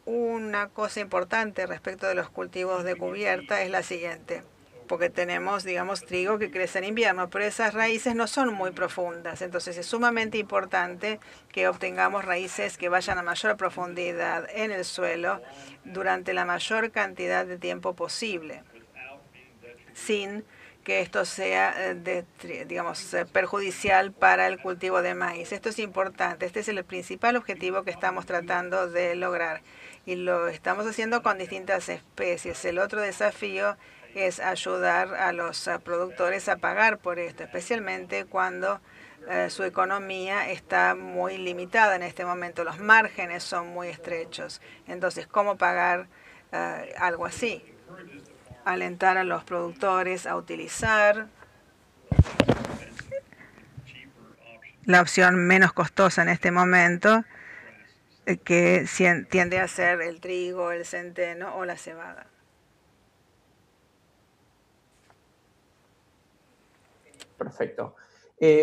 una cosa importante respecto de los cultivos de cubierta es la siguiente, porque tenemos, digamos, trigo que crece en invierno, pero esas raíces no son muy profundas. Entonces es sumamente importante que obtengamos raíces que vayan a mayor profundidad en el suelo durante la mayor cantidad de tiempo posible, sin que esto sea, perjudicial para el cultivo de maíz. Esto es importante. Este es el principal objetivo que estamos tratando de lograr y lo estamos haciendo con distintas especies. El otro desafío es ayudar a los productores a pagar por esto, especialmente cuando su economía está muy limitada en este momento. Los márgenes son muy estrechos. Entonces, ¿cómo pagar algo así? Alentar a los productores a utilizar la opción menos costosa en este momento, que tiende a ser el trigo, el centeno o la cebada. Perfecto.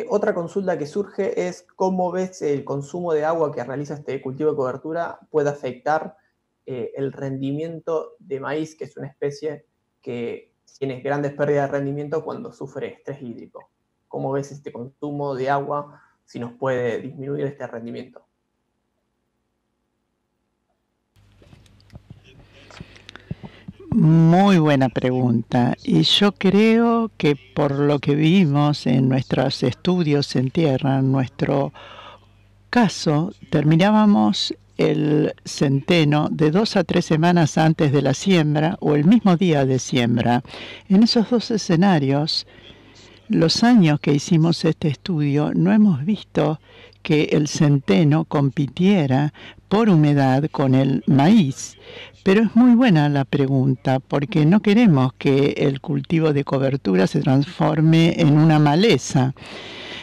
Otra consulta que surge es cómo ves el consumo de agua que realiza este cultivo de cobertura puede afectar el rendimiento de maíz, que es una especie que tiene grandes pérdidas de rendimiento cuando sufre estrés hídrico. ¿Cómo ves este consumo de agua, si nos puede disminuir este rendimiento? Muy buena pregunta. Y yo creo que por lo que vimos en nuestros estudios en tierra, en nuestro caso, terminábamos el centeno de 2 a 3 semanas antes de la siembra o el mismo día de siembra. En esos dos escenarios, los años que hicimos este estudio, no hemos visto que el centeno compitiera por humedad con el maíz. Pero es muy buena la pregunta, porque no queremos que el cultivo de cobertura se transforme en una maleza.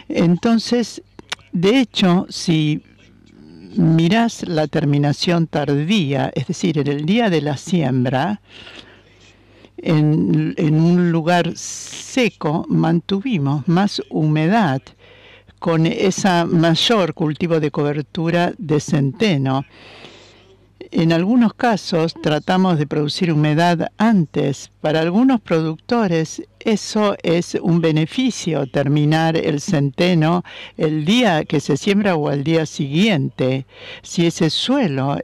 Entonces, de hecho, si mirás la terminación tardía, es decir, en el día de la siembra, en un lugar seco mantuvimos más humedad con esa mayor cultivo de cobertura de centeno. En algunos casos tratamos de producir humedad antes. Para algunos productores eso es un beneficio, terminar el centeno el día que se siembra o al día siguiente. Si ese suelo,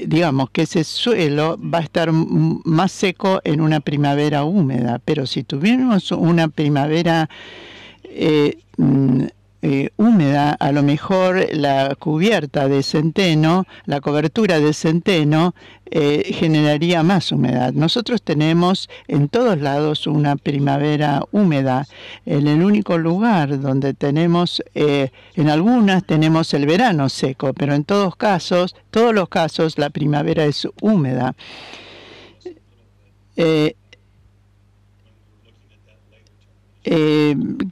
digamos que ese suelo va a estar más seco en una primavera húmeda, pero si tuviéramos una primavera húmeda, a lo mejor la cubierta de centeno, la cobertura de centeno, generaría más humedad. Nosotros tenemos en todos lados una primavera húmeda. En el único lugar donde tenemos, en algunas tenemos el verano seco, pero en todos los casos, la primavera es húmeda.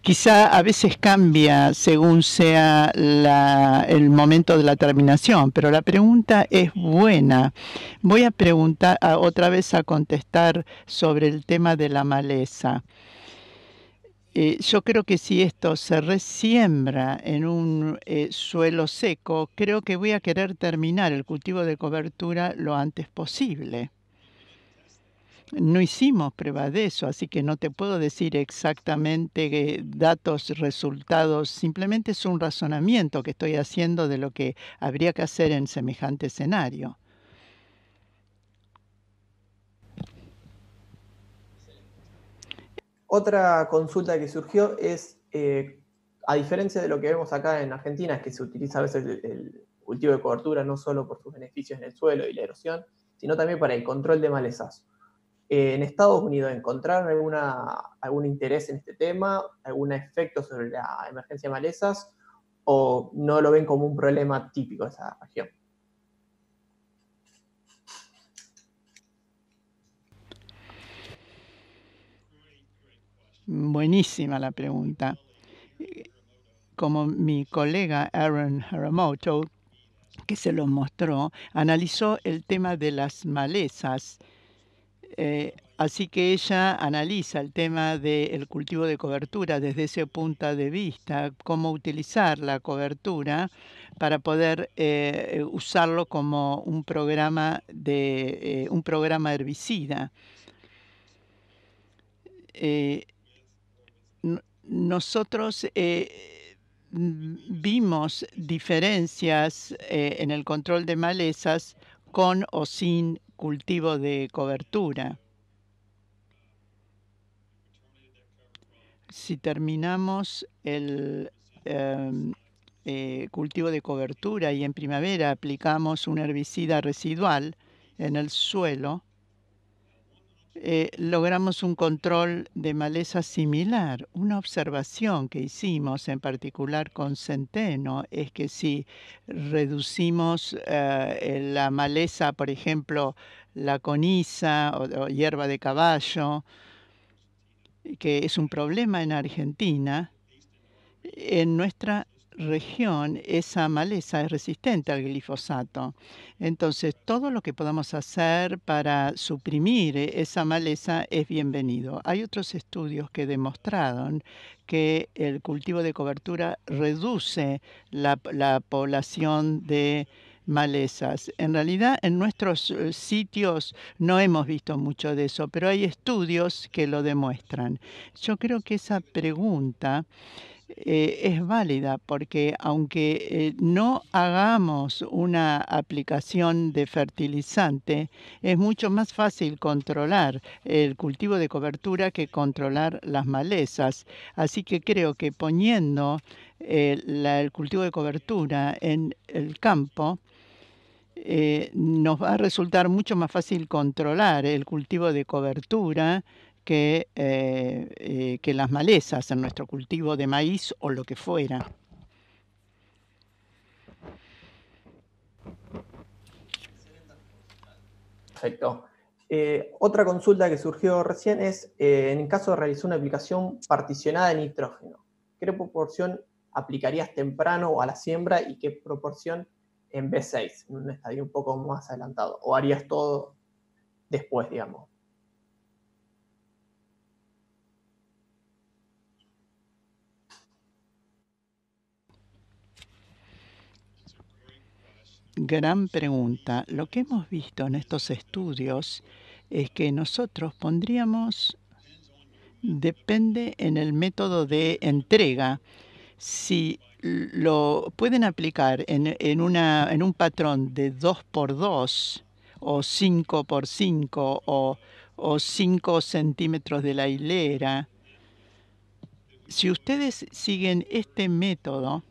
Quizá a veces cambia según sea el momento de la terminación, pero la pregunta es buena. Voy a preguntar otra vez a contestar sobre el tema de la maleza. Yo creo que si esto se resiembra en un suelo seco, creo que voy a querer terminar el cultivo de cobertura lo antes posible. No hicimos prueba de eso, así que no te puedo decir exactamente datos, resultados. Simplemente es un razonamiento que estoy haciendo de lo que habría que hacer en semejante escenario. Otra consulta que surgió es, a diferencia de lo que vemos acá en Argentina, es que se utiliza a veces el cultivo de cobertura no solo por sus beneficios en el suelo y la erosión, sino también para el control de malezas. En Estados Unidos, ¿encontraron algún interés en este tema, algún efecto sobre la emergencia de malezas, o no lo ven como un problema típico de esa región? Buenísima la pregunta. Como mi colega Aaron Haramoto, que se lo mostró, analizó el tema de las malezas. Así que ella analiza el tema del cultivo de cobertura desde ese punto de vista, cómo utilizar la cobertura para poder usarlo como un programa herbicida. Nosotros vimos diferencias en el control de malezas con o sin cultivo de cobertura. Si terminamos el cultivo de cobertura y en primavera aplicamos un herbicida residual en el suelo, logramos un control de maleza similar. Una observación que hicimos en particular con centeno es que si reducimos la maleza, por ejemplo, la coniza o hierba de caballo, que es un problema en Argentina, en nuestra región esa maleza es resistente al glifosato. Entonces, todo lo que podamos hacer para suprimir esa maleza es bienvenido. Hay otros estudios que demostraron que el cultivo de cobertura reduce la población de malezas. En realidad, en nuestros sitios no hemos visto mucho de eso, pero hay estudios que lo demuestran. Yo creo que esa pregunta es válida porque aunque no hagamos una aplicación de fertilizante, es mucho más fácil controlar el cultivo de cobertura que controlar las malezas. Así que creo que poniendo el cultivo de cobertura en el campo, nos va a resultar mucho más fácil controlar el cultivo de cobertura que las malezas en nuestro cultivo de maíz o lo que fuera. Perfecto. Otra consulta que surgió recién es, en caso de realizar una aplicación particionada de nitrógeno, ¿qué proporción aplicarías temprano o a la siembra y qué proporción en B6, en un estadio un poco más adelantado? ¿O harías todo después, digamos? Gran pregunta. Lo que hemos visto en estos estudios es que nosotros pondríamos, depende en el método de entrega, si lo pueden aplicar en un patrón de 2x2 o 5x5 o 5 centímetros de la hilera. Si ustedes siguen este método,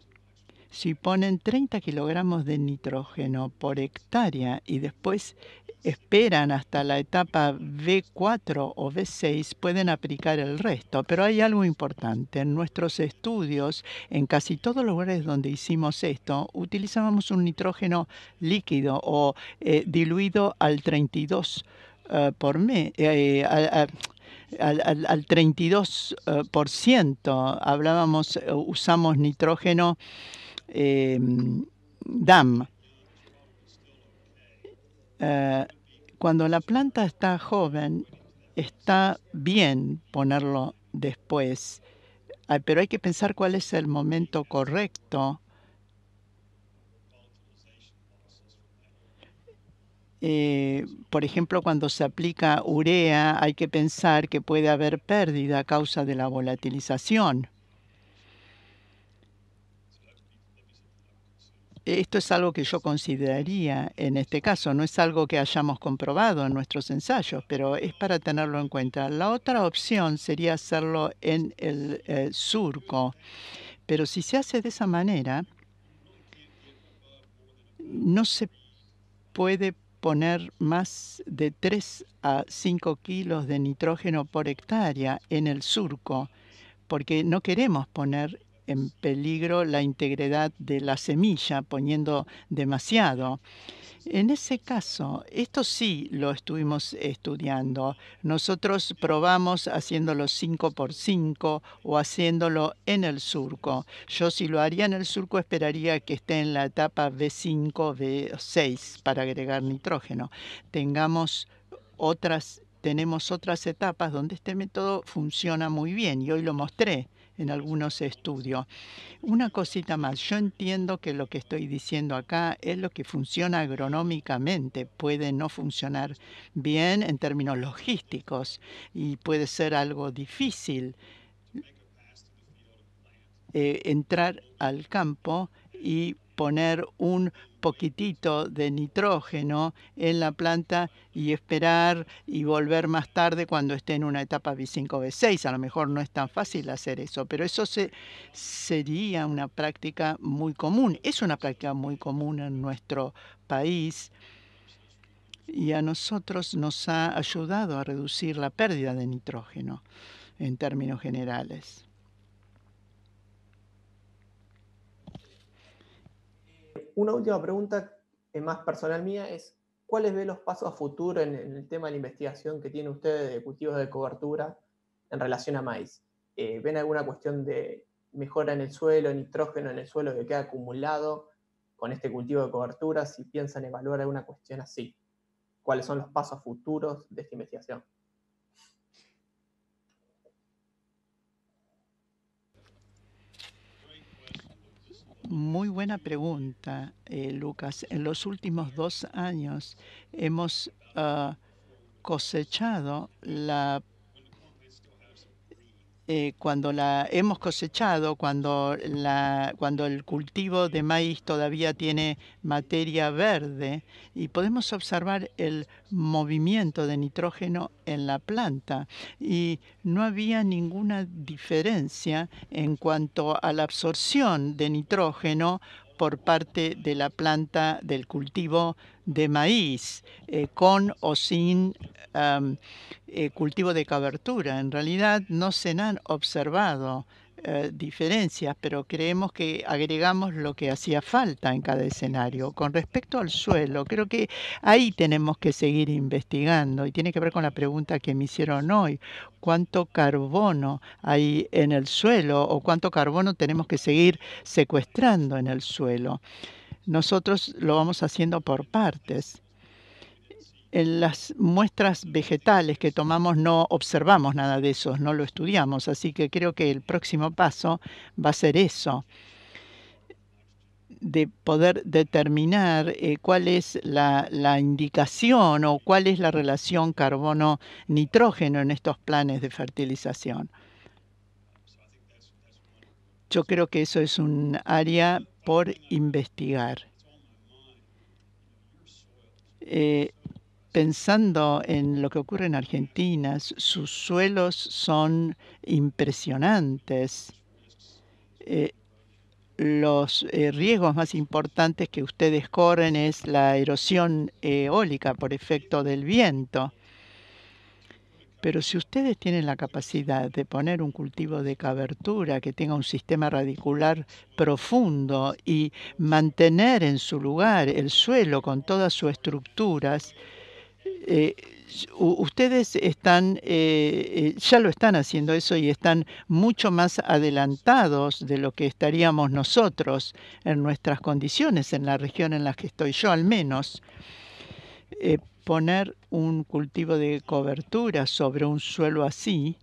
si ponen 30 kilogramos de nitrógeno por hectárea y después esperan hasta la etapa V4 o V6, pueden aplicar el resto. Pero hay algo importante. En nuestros estudios, en casi todos los lugares donde hicimos esto, utilizábamos un nitrógeno líquido o diluido al 32 por mes. Al 32%. Usamos nitrógeno DAM. Cuando la planta está joven, está bien ponerlo después, pero hay que pensar cuál es el momento correcto. Por ejemplo, cuando se aplica urea, hay que pensar que puede haber pérdida a causa de la volatilización. Esto es algo que yo consideraría en este caso. No es algo que hayamos comprobado en nuestros ensayos, pero es para tenerlo en cuenta. La otra opción sería hacerlo en el surco. Pero si se hace de esa manera, no se puede poner más de 3 a 5 kilos de nitrógeno por hectárea en el surco, porque no queremos poner en peligro la integridad de la semilla poniendo demasiado. En ese caso, esto sí lo estuvimos estudiando. Nosotros probamos haciéndolo 5x5 o haciéndolo en el surco. Yo si lo haría en el surco esperaría que esté en la etapa V5, V6 para agregar nitrógeno. Tenemos otras etapas donde este método funciona muy bien y hoy lo mostré en algunos estudios. Una cosita más, yo entiendo que lo que estoy diciendo acá es lo que funciona agronómicamente, puede no funcionar bien en términos logísticos y puede ser algo difícil entrar al campo y poner un poquitito de nitrógeno en la planta y esperar y volver más tarde cuando esté en una etapa V5, V6. A lo mejor no es tan fácil hacer eso, pero eso sería una práctica muy común. Es una práctica muy común en nuestro país y a nosotros nos ha ayudado a reducir la pérdida de nitrógeno en términos generales. Una última pregunta más personal mía es, ¿cuáles ven los pasos a futuro en el tema de la investigación que tiene usted de cultivos de cobertura en relación a maíz? ¿Ven alguna cuestión de mejora en el suelo, nitrógeno en el suelo que queda acumulado con este cultivo de cobertura, si piensan evaluar alguna cuestión así. ¿Cuáles son los pasos futuros de esta investigación? Muy buena pregunta, Lucas. En los últimos 2 años hemos cosechado cuando el cultivo de maíz todavía tiene materia verde, y podemos observar el movimiento de nitrógeno en la planta, y no había ninguna diferencia en cuanto a la absorción de nitrógeno por parte de la planta del cultivo de maíz, con o sin cultivo de cobertura. En realidad no se han observado diferencias, pero creemos que agregamos lo que hacía falta en cada escenario. Con respecto al suelo, creo que ahí tenemos que seguir investigando, y tiene que ver con la pregunta que me hicieron hoy: ¿cuánto carbono hay en el suelo o cuánto carbono tenemos que seguir secuestrando en el suelo? Nosotros lo vamos haciendo por partes. En las muestras vegetales que tomamos no observamos nada de eso, no lo estudiamos, así que creo que el próximo paso va a ser eso, de poder determinar cuál es la indicación o cuál es la relación carbono-nitrógeno en estos planes de fertilización. Yo creo que eso es un área por investigar. Pensando en lo que ocurre en Argentina, sus suelos son impresionantes. Los riesgos más importantes que ustedes corren es la erosión eólica por efecto del viento. Pero si ustedes tienen la capacidad de poner un cultivo de cobertura que tenga un sistema radicular profundo y mantener en su lugar el suelo con todas sus estructuras, ustedes ya lo están haciendo eso, y están mucho más adelantados de lo que estaríamos nosotros en nuestras condiciones, en la región en la que estoy yo al menos. Poner un cultivo de cobertura sobre un suelo así,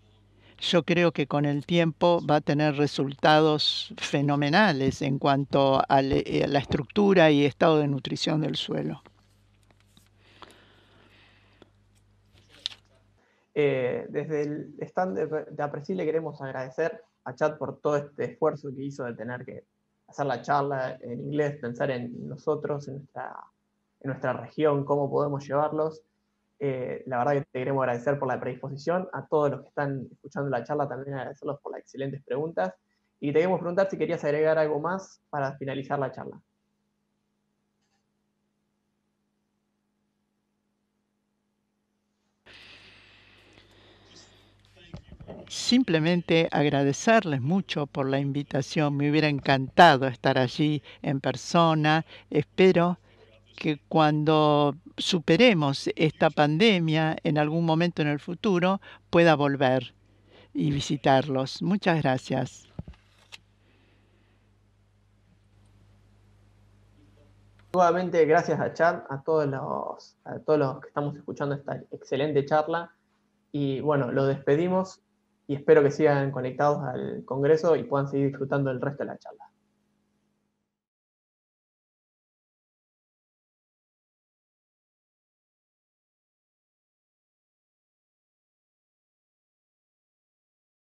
yo creo que con el tiempo va a tener resultados fenomenales en cuanto a la estructura y estado de nutrición del suelo. Desde el stand de Apreci le queremos agradecer a Chad por todo este esfuerzo que hizo de tener que hacer la charla en inglés, pensar en nosotros, en nuestra región, cómo podemos llevarlos. La verdad que te queremos agradecer por la predisposición. A todos los que están escuchando la charla también agradecerlos por las excelentes preguntas. Y te queremos preguntar si querías agregar algo más para finalizar la charla. Simplemente agradecerles mucho por la invitación. Me hubiera encantado estar allí en persona. Espero que cuando superemos esta pandemia, en algún momento en el futuro, pueda volver y visitarlos. Muchas gracias. Nuevamente, gracias a Chad, a todos los que estamos escuchando esta excelente charla. Y bueno, lo despedimos y espero que sigan conectados al Congreso y puedan seguir disfrutando del resto de la charla.